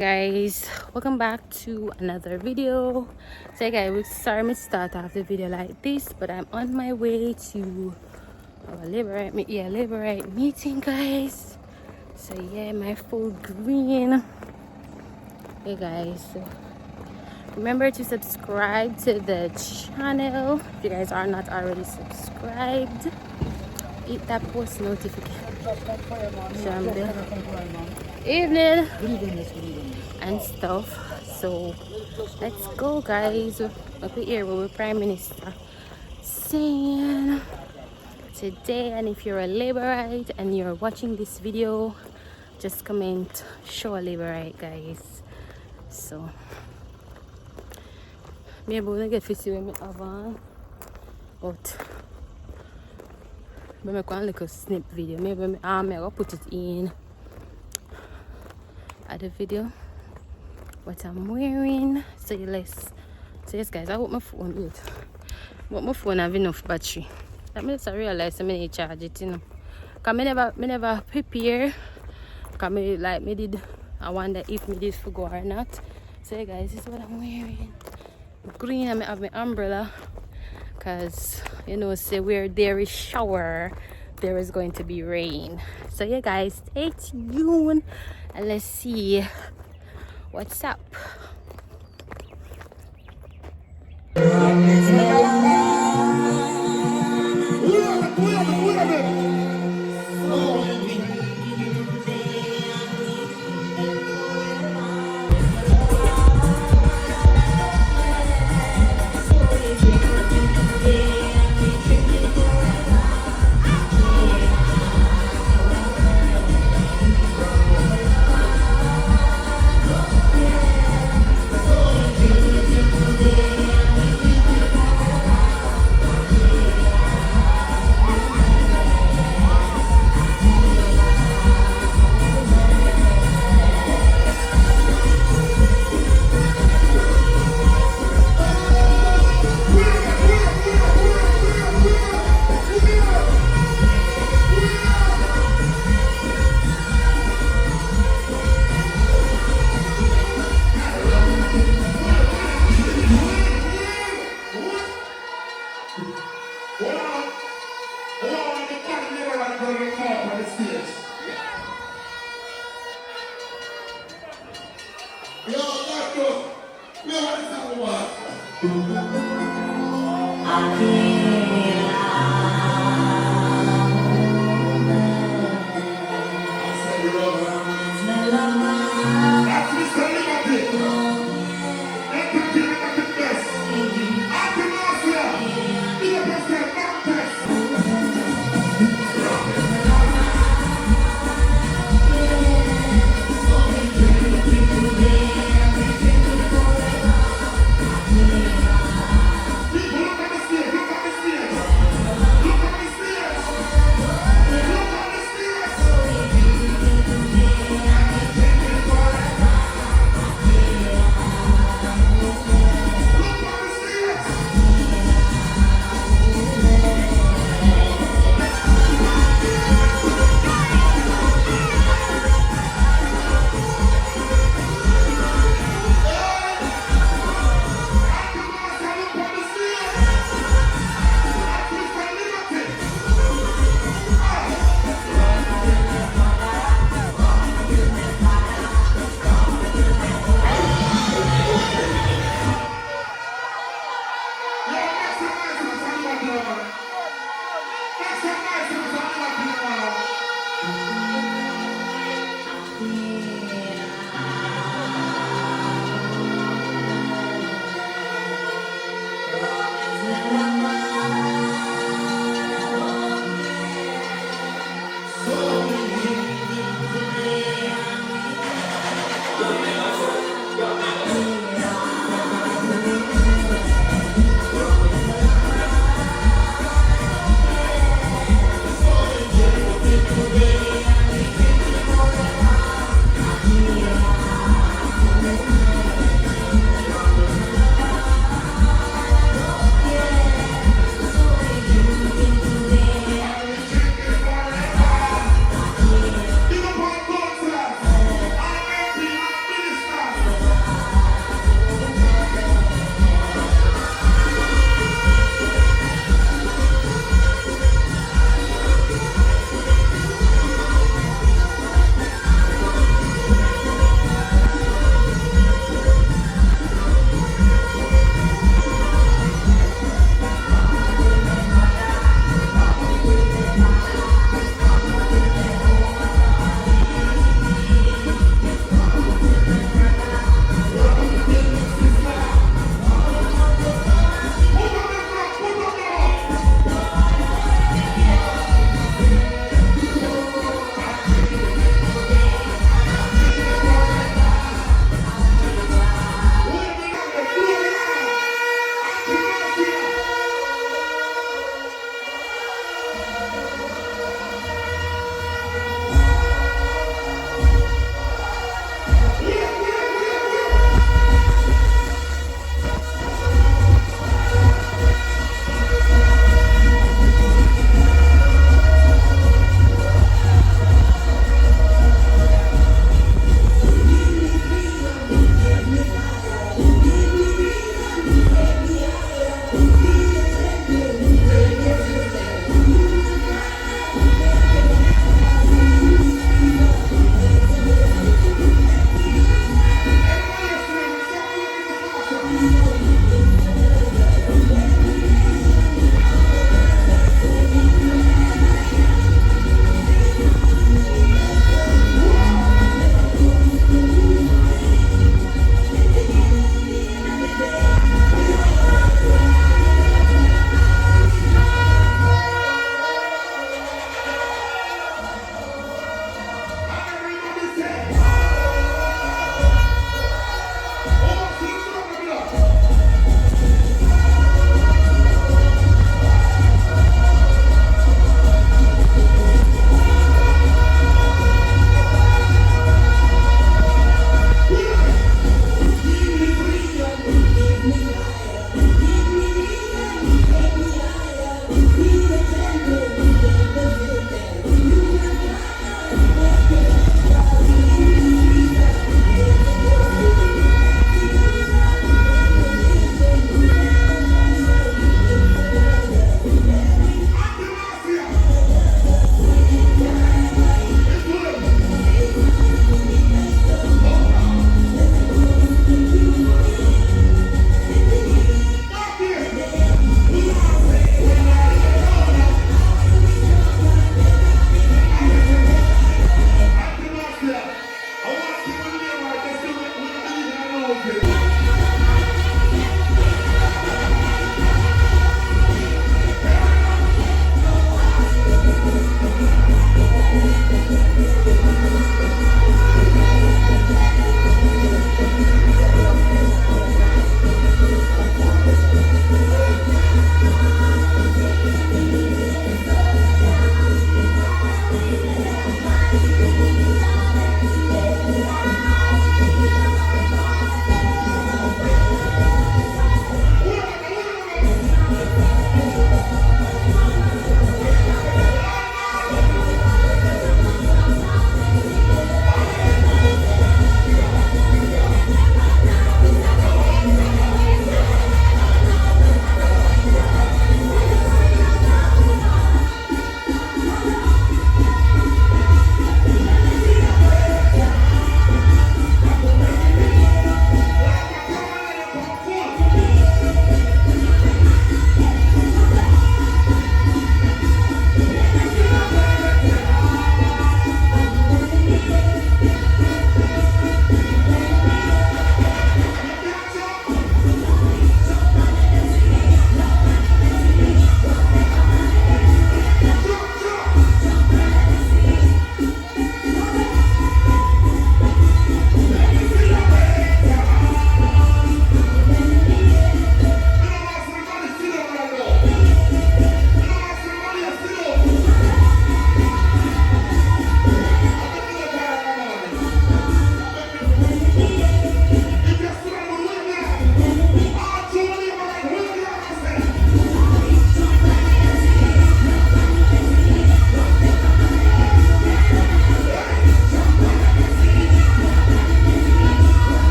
Guys, welcome back to another video. So guys, sorry me start off the video like this, but I'm on my way to our labor right meeting, guys. So yeah, my full green. Hey guys, so remember to subscribe to the channel if you guys are not already subscribed. Hit that post notification bell. Evening and stuff. So let's go, guys. Up here with Prime Minister saying today. And if you're a laborite and you're watching this video, just comment show a laborite, guys. So maybe we'll get to see when we have on, but I'm make one little snip video. Maybe I'll put it in at the video what I'm wearing. So yes guys, I hope my phone have enough battery. That means I realize I need to charge it, you know, because me never prepare, because I wonder if me did forgo or not. So yeah, guys, this is what I'm wearing. Green, I have my umbrella, because you know, say where there is shower there is going to be rain. So yeah guys, stay tuned and let's see what's up.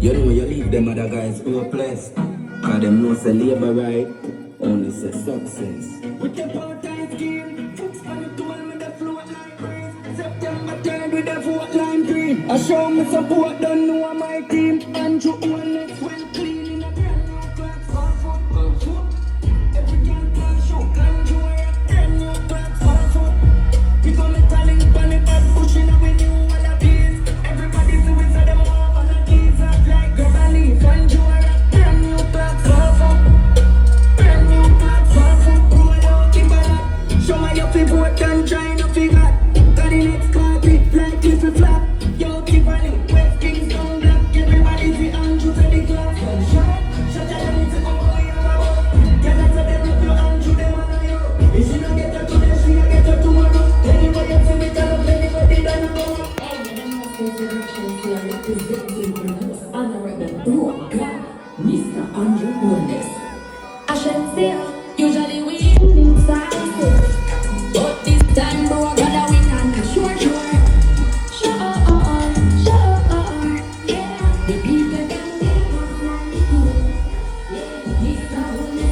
You know you leave them other guys hopeless. Cause them know say labor right, only say success. With the part-time scheme, folks on the tool with the float like breeze. September 3rd with the vote line green. I show me support, don't know my team. Andrew Owens well clean in a brand new class. Every girl can show, Andrew wear a brand new class. We got metallic on it, but pushing away new wallabies. Everybody's doing so them all on the keys up like grab a leaf. Andrew wear a brand new class. Brand new class. Roll out the ballot. Show me your favorite and try to figure out. Got the next party like little flap. Yo, keep on it. West Kingston Black. Everybody's the Andrew to the class. Shut your hands to all your love. Get out of them if you Andrew them on you. If she don't get her today, she don't get her tomorrow. Anybody else in it, I love anybody that you know. Mr. Andrew Owens. I should say, usually we inside, but this time, bro, I gotta win and sure, yeah. The people can get one like you, yeah. Mr. Owens,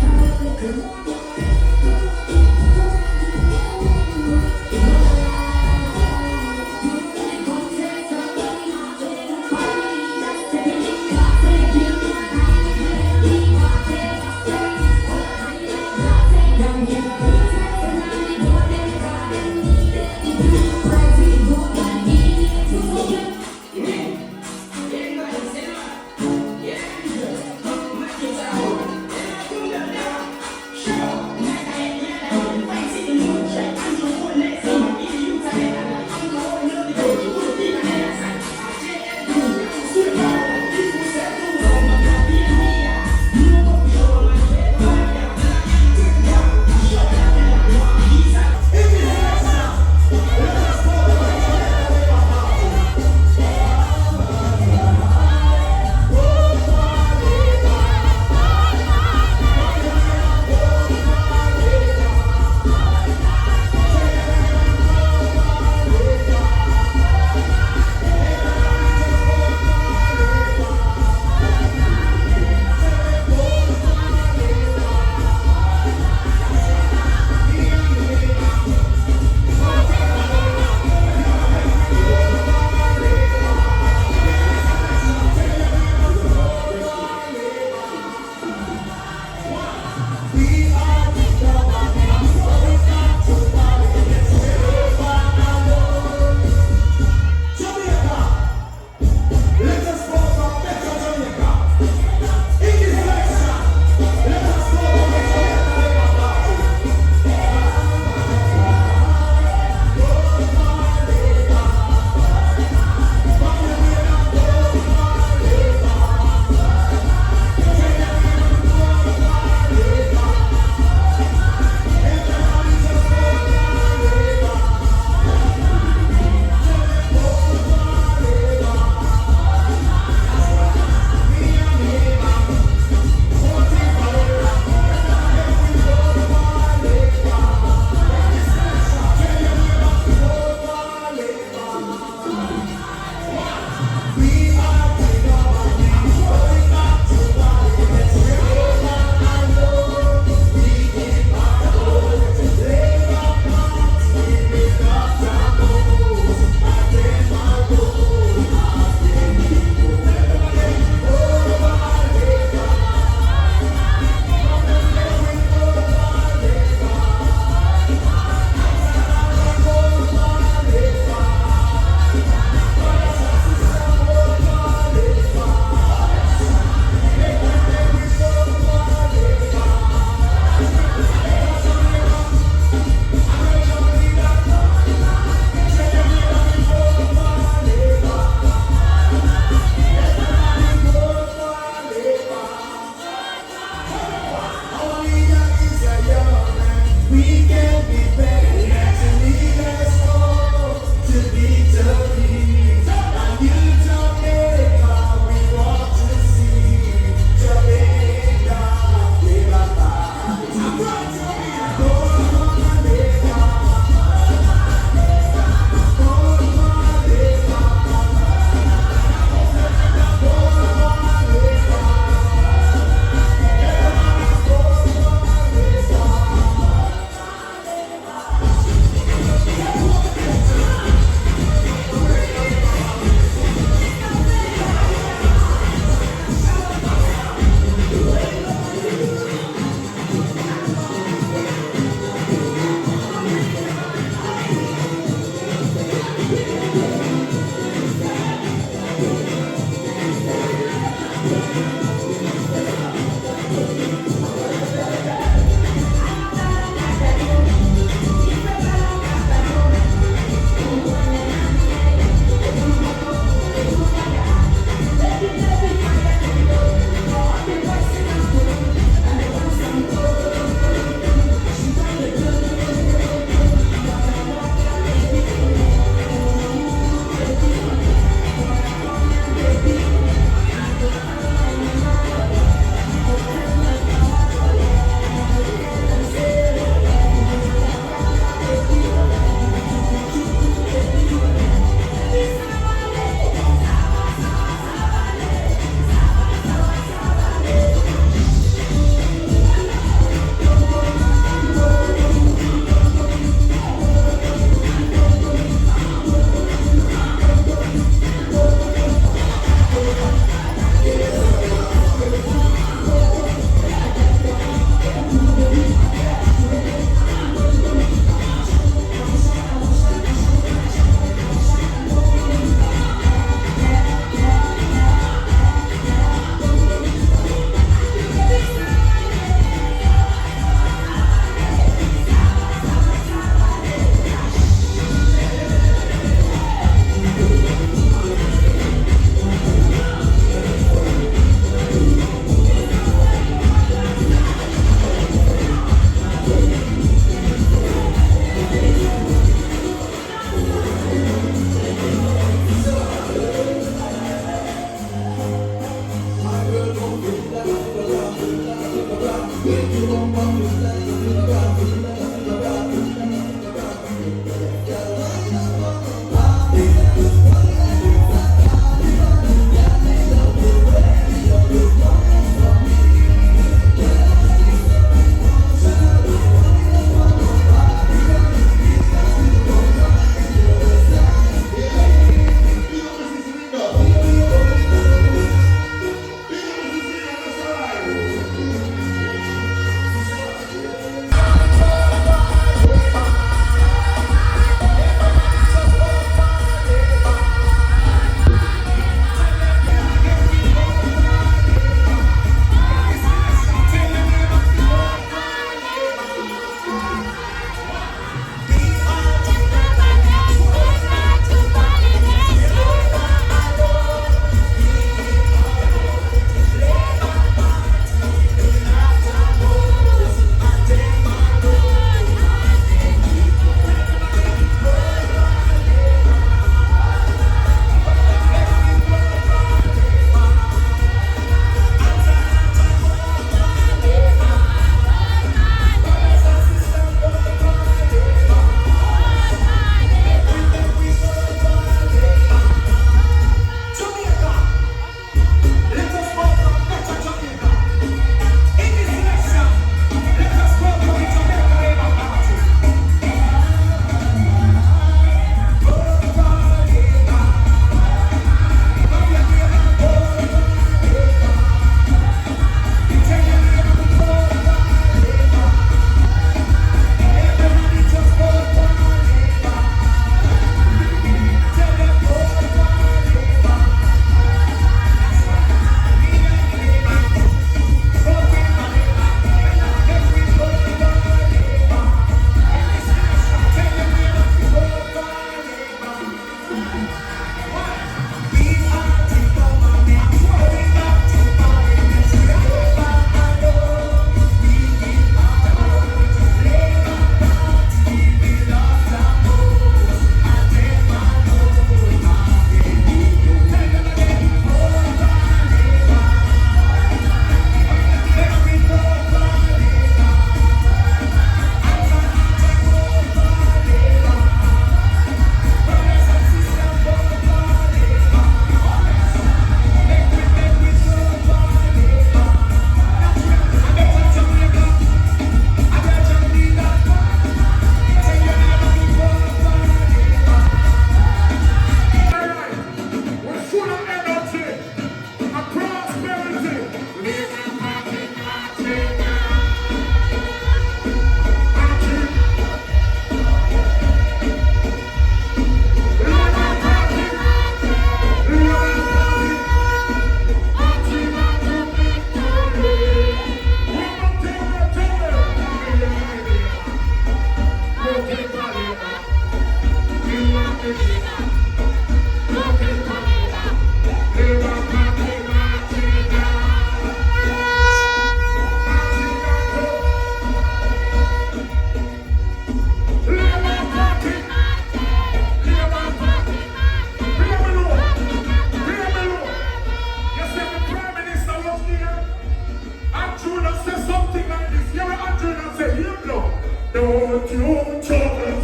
would have said something like this. You were Andrew and say, you know, don't you trouble.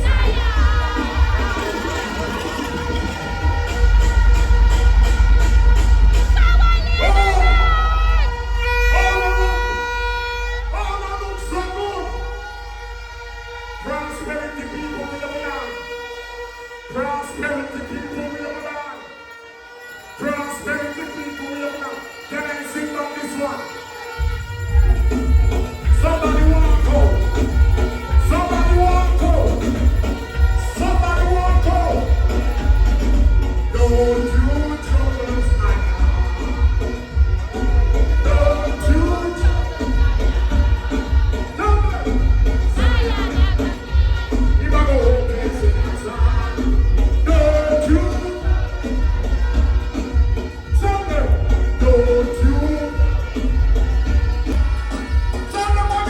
Prosperity people in the land. Prosperity people in the land. Prosperity people in the land. Can I sing up this one? Somebody want cold. Somebody want cold. Somebody want cold. Don't you trouble us now. Don't you trouble. If I go home and sing this song, don't you trouble. Don't you trouble again.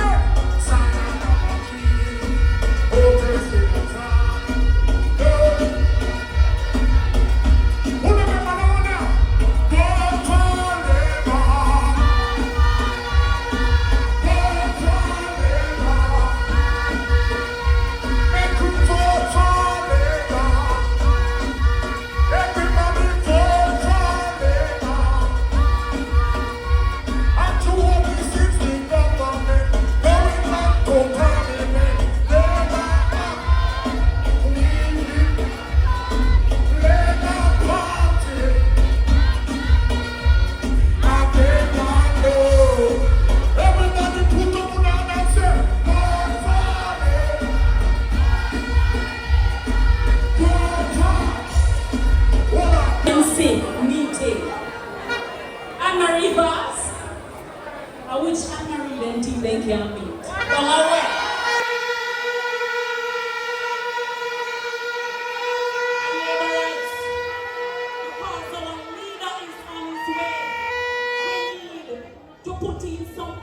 Which Anna Reed and they can meet. Well, away. Because our leader is on his way. We need to put in some